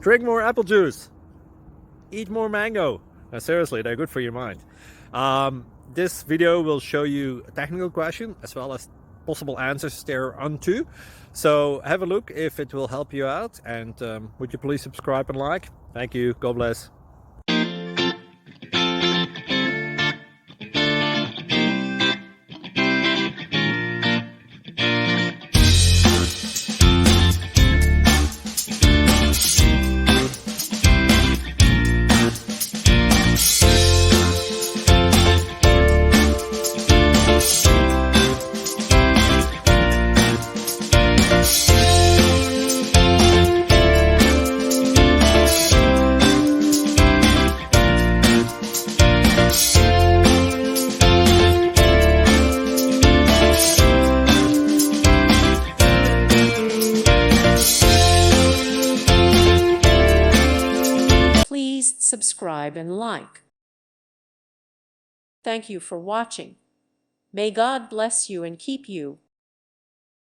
Drink more apple juice. Eat more mango. Now, seriously, they're good for your mind. This video will show you a technical question as well as possible answers thereunto. So have a look if it will help you out, and would you please subscribe and like? Thank you. God bless. Please subscribe and like. Thank you for watching. May God bless you and keep you.